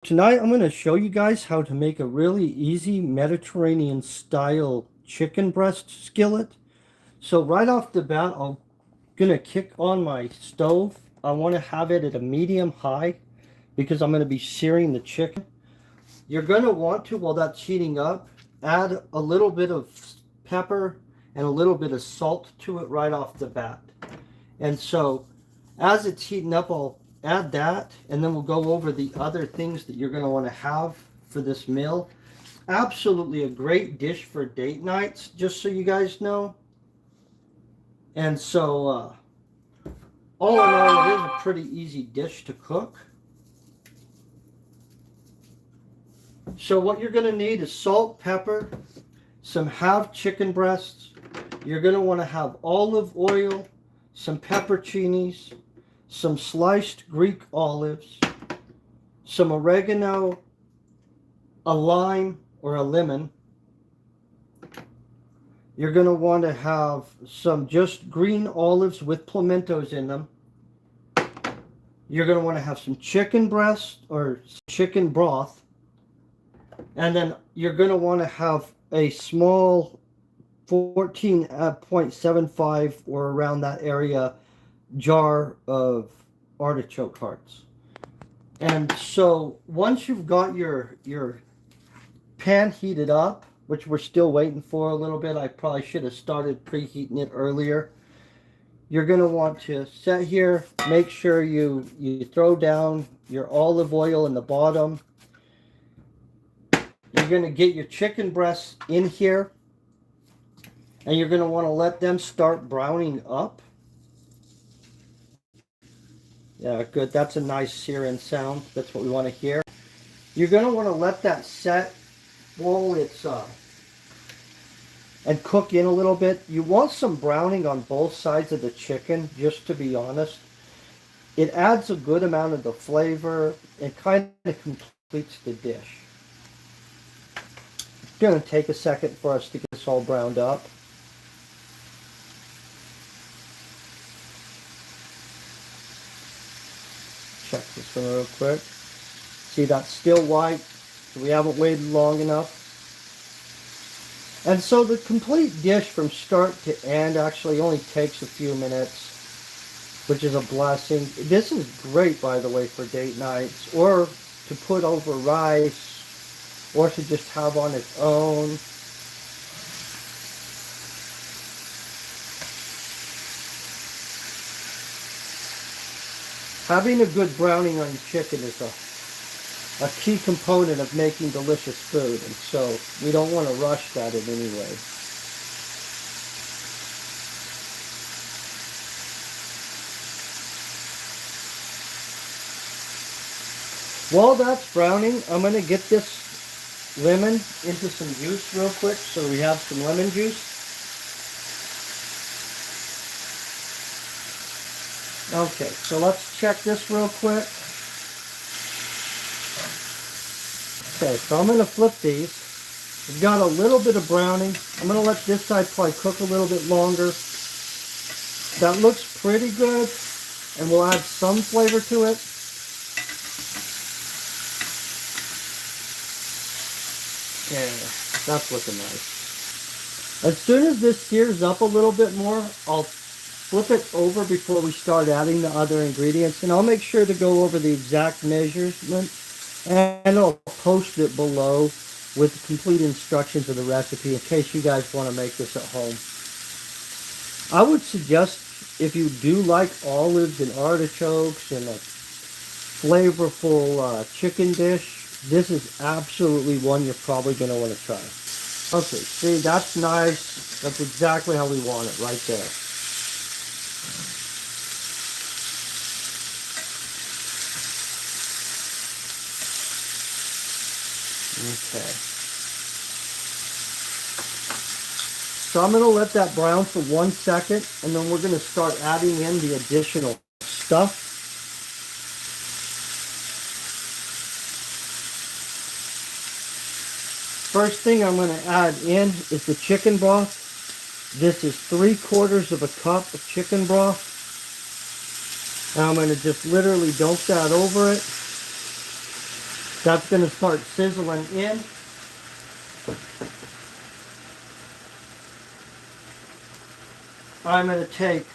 Tonight I'm going to show you guys how to make a really easy Mediterranean style chicken breast skillet. So right off the bat, I'm going to kick on my stove. I want to have it at a medium high because I'm going to be searing the chicken. You're going to want to, while that's heating up, add a little bit of pepper and a little bit of salt to it right off the bat. And so as it's heating up, I'll add that, and then we'll go over the other things that you're going to want to have for this meal. Absolutely a great dish for date nights, just so you guys know. And so, all in all, it is a pretty easy dish to cook. So what you're going to need is salt, pepper, some halved chicken breasts. You're going to want to have olive oil, some pepperoncinis, some sliced Greek olives, some oregano, a lime or a lemon. You're going to want to have some just green olives with pimentos in them. You're going to want to have some chicken breast or chicken broth. And then you're going to want to have a small 14.75 or around that area jar of artichoke hearts. And so once you've got your pan heated up, which we're still waiting for a little bit, I probably should have started preheating it earlier. You're going to want to set here, make sure you throw down your olive oil in the bottom. You're going to get your chicken breasts in here, and you're going to want to let them start browning up. Yeah, good. That's a nice searing sound. That's what we want to hear. You're going to want to let that set while it's and cook in a little bit. You want some browning on both sides of the chicken, just to be honest. It adds a good amount of the flavor and kind of completes the dish. It's going to take a second for us to get this all browned up. Check this one real quick. See, that's still white, so we haven't waited long enough. And so the complete dish from start to end actually only takes a few minutes, which is a blessing. This is great, by the way, for date nights, or to put over rice, or to just have on its own. Having a good browning on your chicken is a key component of making delicious food, and so we don't want to rush that in any way. While that's browning, I'm going to get this lemon into some juice real quick, so we have some lemon juice. Okay, so let's check this real quick. Okay, so I'm going to flip these. We've got a little bit of browning. I'm going to let this side probably cook a little bit longer. That looks pretty good, and we'll add some flavor to it. Yeah, that's looking nice. As soon as this sears up a little bit more, I'll flip it over before we start adding the other ingredients, and I'll make sure to go over the exact measurement, and I'll post it below with complete instructions of the recipe in case you guys want to make this at home. I would suggest, if you do like olives and artichokes and a flavorful chicken dish, this is absolutely one you're probably going to want to try. Okay, see, that's nice. That's exactly how we want it right there. Okay. So I'm going to let that brown for 1 second, and then we're going to start adding in the additional stuff. First thing I'm going to add in is the chicken broth. This is 3/4 of a cup of chicken broth. And I'm going to just literally dump that over it. That's going to start sizzling in. I'm going to take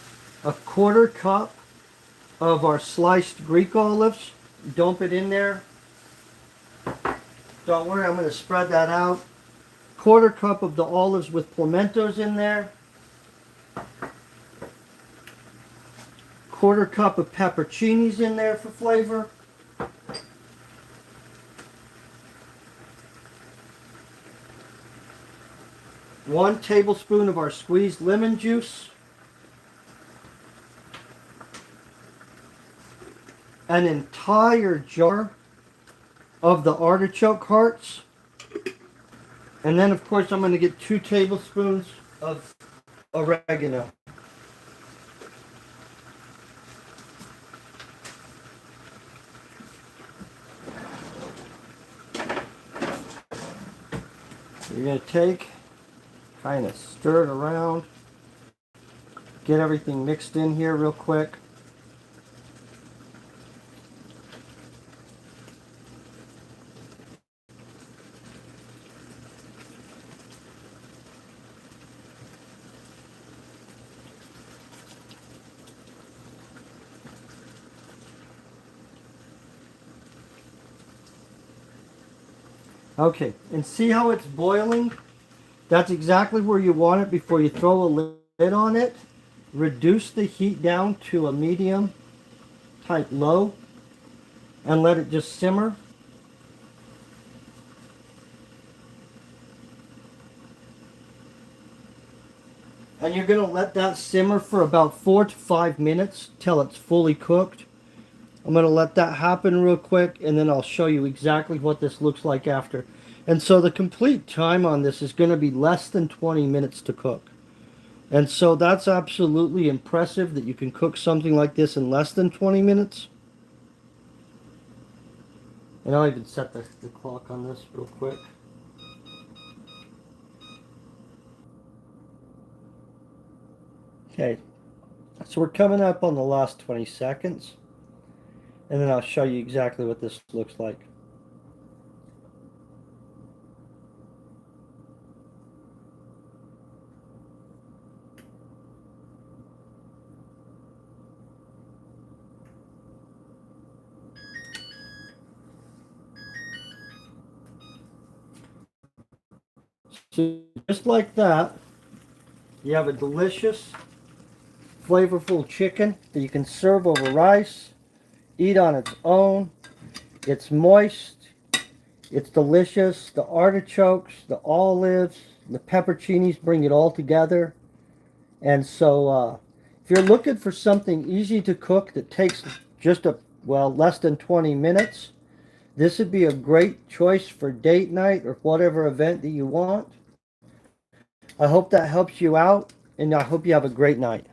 a 1/4 cup of our sliced Greek olives, dump it in there. Don't worry, I'm going to spread that out. 1/4 cup of the olives with pimentos in there. 1/4 cup of pepperoncinis in there for flavor. One tablespoon of our squeezed lemon juice. An entire jar of the artichoke hearts. And then, of course, I'm going to get 2 tablespoons of oregano. You're going to take, kind of stir it around, get everything mixed in here real quick. Okay, and see how it's boiling? That's exactly where you want it before you throw a lid on it. Reduce the heat down to a medium type low and let it just simmer. And you're going to let that simmer for about 4 to 5 minutes till it's fully cooked. I'm going to let that happen real quick, and then I'll show you exactly what this looks like after. And so the complete time on this is going to be less than 20 minutes to cook. And so that's absolutely impressive that you can cook something like this in less than 20 minutes. And I'll even set the clock on this real quick. Okay, so we're coming up on the last 20 seconds. And then I'll show you exactly what this looks like. So just like that, you have a delicious, flavorful chicken that you can serve over rice, eat on its own. It's moist, it's delicious. The artichokes, the olives, the pepperoncinis bring it all together. And so if you're looking for something easy to cook that takes just less than 20 minutes, this would be a great choice for date night or whatever event that you want. I hope that helps you out, and I hope you have a great night.